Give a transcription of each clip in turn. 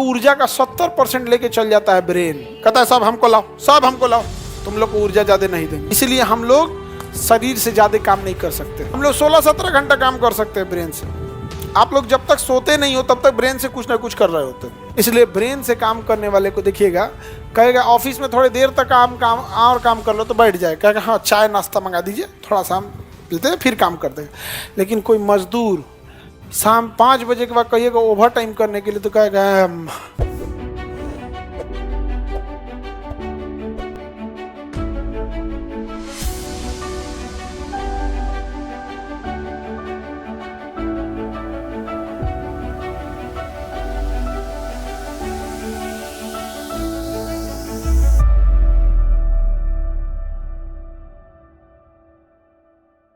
ऊर्जा का 70% लेके चल जाता है ब्रेन। कहता है सब हमको लाओ, सब हमको लाओ, तुम लोग को ऊर्जा ज्यादा नहीं देंगे। इसलिए हम लोग शरीर से ज्यादा काम नहीं कर सकते। हम लोग 16-17 घंटा काम कर सकते हैं ब्रेन से। आप लोग जब तक सोते नहीं हो तब तक ब्रेन से कुछ ना कुछ कर रहे होते हैं। इसलिए ब्रेन से काम करने वाले को देखिएगा, कहेगा ऑफिस में थोड़ी देर तक काम कर लो तो बैठ जाए, कहेगा हाँ चाय नाश्ता मंगा दीजिए, थोड़ा सा हम पीते हैं फिर काम करते हैं। लेकिन कोई मजदूर शाम 5 बजे के बाद कहिएगा ओवर टाइम करने के लिए तो कहेगा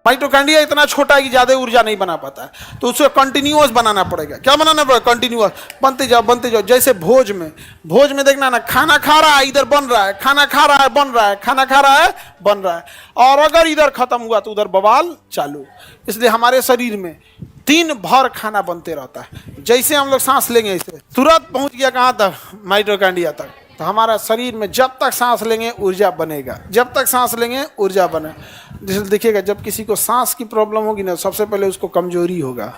माइटोकॉन्ड्रिया इतना छोटा है कि ज्यादा ऊर्जा नहीं बना पाता है, तो उसको कंटिन्यूअस बनाना पड़ेगा। क्या बनाना पड़ेगा? कंटिन्यूअस बनते जाओ। जैसे भोज में देखना ना, खाना खा रहा है इधर बन रहा है, खाना खा रहा है बन रहा है, खाना खा रहा है बन रहा है, और अगर इधर खत्म हुआ तो उधर बवाल चालू। इसलिए हमारे शरीर में दिन भर खाना बनते रहता है। जैसे हम लोग सांस लेंगे ऐसे तुरंत पहुंच गया कहाँ तक? माइटोकॉन्ड्रिया तक। तो हमारा शरीर में जब तक सांस लेंगे ऊर्जा बनेगा, जब तक सांस लेंगे ऊर्जा बने। जैसे देखिएगा जब किसी को सांस की प्रॉब्लम होगी ना, सबसे पहले उसको कमजोरी होगा।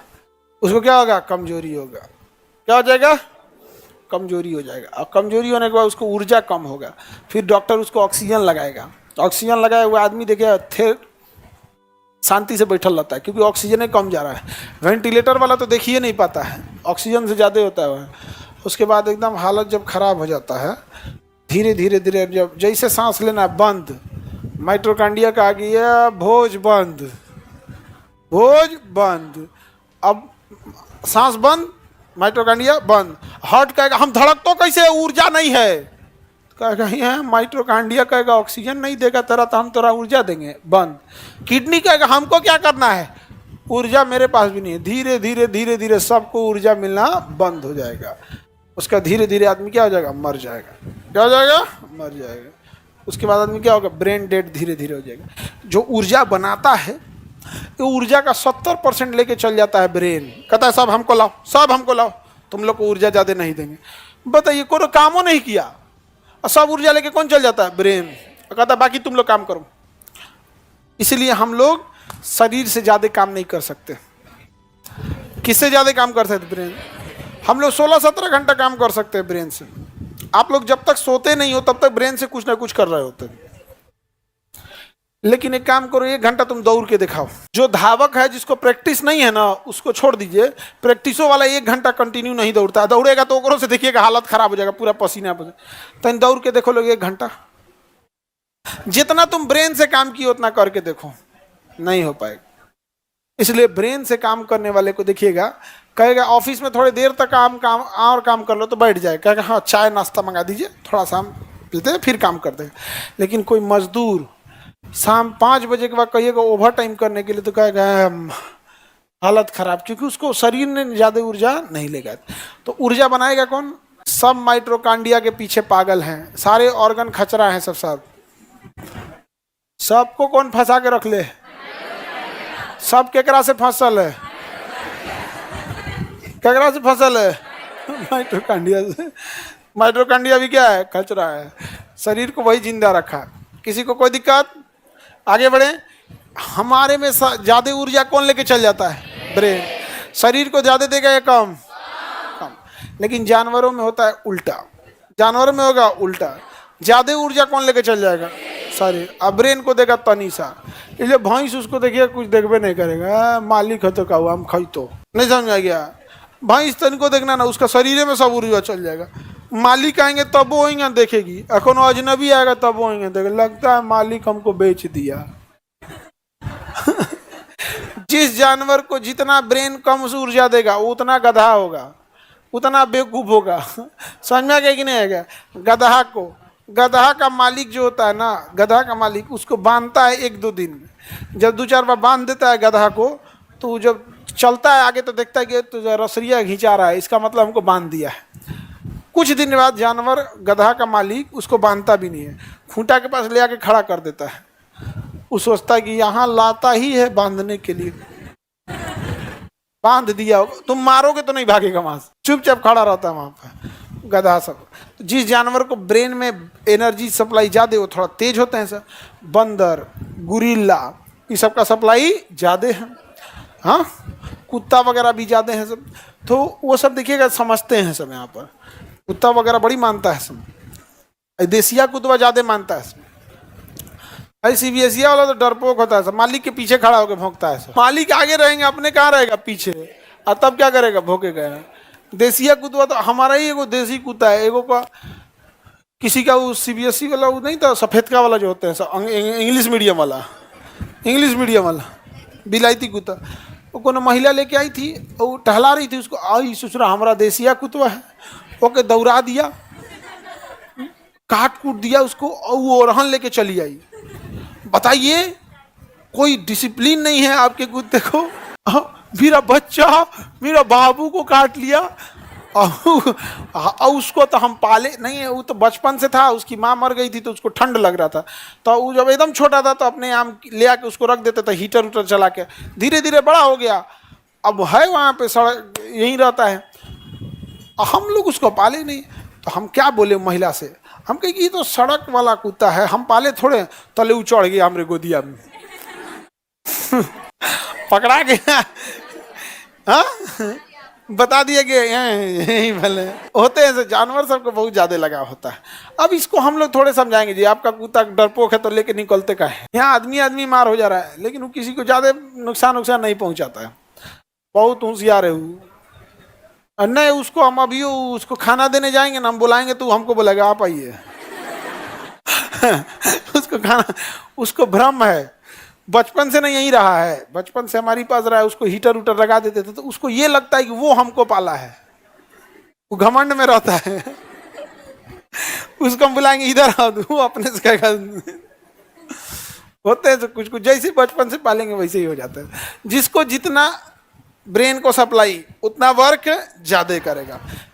उसको क्या होगा? कमजोरी होगा। क्या हो जाएगा? कमजोरी हो जाएगा। और कमजोरी होने के बाद उसको ऊर्जा कम होगा। फिर डॉक्टर उसको ऑक्सीजन लगाएगा। ऑक्सीजन लगाया हुआ आदमी देखिए थे शांति से बैठल रहता है, क्योंकि ऑक्सीजन कम जा रहा है। वेंटिलेटर वाला तो देखिए नहीं पाता है, ऑक्सीजन से ज़्यादा होता है। उसके बाद एकदम हालत जब खराब हो जाता है, धीरे धीरे जब जैसे सांस लेना बंद, माइटोकॉन्ड्रिया का आ गया भोज बंद, अब सांस बंद, माइटोकॉन्ड्रिया बंद। हार्ट कहेगा हम धड़क तो कैसे, ऊर्जा नहीं है। कहेगा ये माइटोकॉन्ड्रिया कहेगा ऑक्सीजन नहीं देगा तेरा तो हम तेरा ऊर्जा देंगे, बंद। किडनी कहेगा हमको क्या करना है, ऊर्जा मेरे पास भी नहीं है। धीरे धीरे सबको ऊर्जा मिलना बंद हो जाएगा। उसका धीरे धीरे आदमी क्या हो जाएगा? मर जाएगा। क्या हो जाएगा? मर जाएगा। उसके बाद आदमी क्या होगा? ब्रेन डेड धीरे धीरे हो जाएगा। जो ऊर्जा बनाता है ये ऊर्जा का 70% लेके चल जाता है ब्रेन। कहता है सब हमको लाओ, सब हमको लाओ, तुम लोग को ऊर्जा ज़्यादा नहीं देंगे। बताइए कोई कामों नहीं किया और सब ऊर्जा लेके कौन चल जाता है? ब्रेन। कहता है बाकी तुम लोग काम करो। इसलिए हम लोग शरीर से ज़्यादा काम नहीं कर सकते। किससे ज़्यादा काम कर सकते? ब्रेन। हम लोग 16-17 घंटा काम कर सकते हैं ब्रेन से। आप लोग जब तक सोते नहीं हो तब तक ब्रेन से कुछ ना कुछ कर रहे होते हैं। लेकिन एक काम करो, 1 घंटा तुम दौड़ के दिखाओ। जो धावक है जिसको प्रैक्टिस नहीं है ना उसको छोड़ दीजिए। प्रैक्टिसों वाला 1 घंटा कंटिन्यू नहीं दौड़ता है, दौड़ेगा तो ओकरों से देखिएगा हालत खराब हो जाएगा, पूरा पसीना तो दौड़ के देखो लोग 1 घंटा। जितना तुम ब्रेन से काम किए उतना करके देखो, नहीं हो पाएगा। इसलिए ब्रेन से काम करने वाले को देखिएगा, कहेगा ऑफिस में थोड़ी देर तक काम कर लो तो बैठ जाए, कहेगा हाँ चाय नाश्ता मंगा दीजिए, थोड़ा सा हम पीते हैं फिर काम करते हैं। लेकिन कोई मजदूर शाम 5 बजे के बाद कहिएगा ओवर टाइम करने के लिए तो कहेगा हालत खराब, क्योंकि उसको शरीर ने ज़्यादा ऊर्जा नहीं लेगा। तो ऊर्जा बनाएगा कौन? सब माइटोकॉन्ड्रिया के पीछे पागल हैं, सारे ऑर्गन खचरा हैं सब। सबको कौन फंसा के रख ले? सब केकरा से फसल है? केकरा से फसल है? माइटोकॉन्ड्रिया से। माइटोकॉन्ड्रिया भी क्या है? कचरा है। शरीर को वही जिंदा रखा। किसी को कोई दिक्कत? आगे बढ़े। हमारे में ज्यादा ऊर्जा कौन लेके चल जाता है? ब्रेन। शरीर को ज्यादा देगा या कम? लेकिन जानवरों में होता है उल्टा। जानवरों में होगा उल्टा, ज्यादा ऊर्जा कौन लेके चल जाएगा? शरीर। अब ब्रेन को देगा तनी सा। इसलिए भैंस उसको देखिए कुछ देखबे नहीं करेगा, मालिक है तो का हुआ हम खाई तो नहीं। समझ आ गया? भैंस तन को देखना ना, उसका शरीर में सब ऊर्जा चल जाएगा। मालिक आएंगे तब वो आएंगे देखेगी, अखनो अजनबी आएगा तब वो आएंगे देखेगा, लगता है मालिक हमको बेच दिया। जिस जानवर को जितना ब्रेन कम ऊर्जा देगा वो उतना गधा होगा, उतना बेवकूफ होगा। समझ में आ गया कि नहीं आएगा? गधा का मालिक जो होता है ना, गधा का मालिक उसको बांधता है 1-2 दिन में। जब 2-4 बार बांध देता है गधा को, तो जब चलता है आगे तो देखता है कि तो रसरिया खींचा रहा है, इसका मतलब हमको बांध दिया है। कुछ दिन बाद जानवर गधा का मालिक उसको बांधता भी नहीं है, खूंटा के पास ले आके खड़ा कर देता है। वो सोचता है कि यहाँ लाता ही है बांधने के लिए, बांध दिया, तुम मारोगे तो नहीं भागेगा वहां से, चुपचाप खड़ा रहता है वहां पर। गधा सब। तो जिस जानवर को ब्रेन में एनर्जी सप्लाई ज़्यादा वो थोड़ा तेज होते हैं सर। बंदर, गुरिल्ला, ये सब का सप्लाई ज़्यादा है। हाँ, कुत्ता वगैरह भी ज़्यादा है सब। तो वो सब देखिएगा समझते हैं सब। यहाँ पर कुत्ता वगैरह बड़ी मानता है सब। देसिया कुतवा ज़्यादा मानता है सब। सीबीएसई वाला तो डरपोक होता है सब, मालिक के पीछे खड़ा होकर भौंकता है सब। मालिक आगे रहेंगे, अपने कहाँ रहेगा पीछे, और तब क्या करेगा, भौंकेगा। देसिया कुतवा तो हमारा ही एगो देसी कुत्ता है, एगो का किसी का वो सीबीएसई वाला वो नहीं था सफ़ेद का वाला जो होते हैं इंग्लिश मीडियम वाला, बिलायती कुत्ता। वो कोनो महिला लेके आई थी, वो टहला रही थी, उसको आई ससुरा हमारा देसिया कुतवा है, ओके दौड़ा दिया, काट कूट दिया उसको, और वो ओरहन लेके चली आई। बताइए, कोई डिसिप्लिन नहीं है आपके कुत्ते को। मेरा बच्चा मेरा बाबू को काट लिया, और उसको तो हम पाले नहीं है, वो तो बचपन से था, उसकी माँ मर गई थी तो उसको ठंड लग रहा था, तो वो जब एकदम छोटा था तो अपने आम ले आके उसको रख देते थे हीटर उटर चला के। धीरे धीरे बड़ा हो गया, अब है वहाँ पे सड़क यहीं रहता है, हम लोग उसको पाले नहीं। तो हम क्या बोले महिला से, हम कहे कि ये तो सड़क वाला कुत्ता है, हम पाले थोड़े। तले वो चढ़ गया हमरे गोदिया में। पकड़ा गया। हाँ, बता दिया कि यही भले होते हैं जानवर, सबको बहुत ज्यादा लगा होता है। अब इसको हम लोग थोड़े समझाएंगे जी, आपका कुत्ता डरपोक है तो लेके निकलते का है। यहाँ आदमी मार हो जा रहा है, लेकिन वो किसी को ज्यादा नुकसान नहीं पहुंचाता है, बहुत होशियार है वो। नहीं, उसको हम अभी उसको खाना देने जाएंगे ना, हम बुलाएंगे तो हमको बोलेगा आप आइए। उसको खाना, उसको भ्रम है, बचपन से नहीं यही रहा है, बचपन से हमारी पास रहा है, उसको हीटर उटर लगा देते थे तो उसको ये लगता है कि वो हमको पाला है, वो घमंड में रहता है। उसको हम बुलाएंगे इधर आओ, वो अपने से कहेगा। होते हैं कुछ कुछ, जैसे बचपन से पालेंगे वैसे ही हो जाता है। जिसको जितना ब्रेन को सप्लाई उतना वर्क ज्यादा करेगा।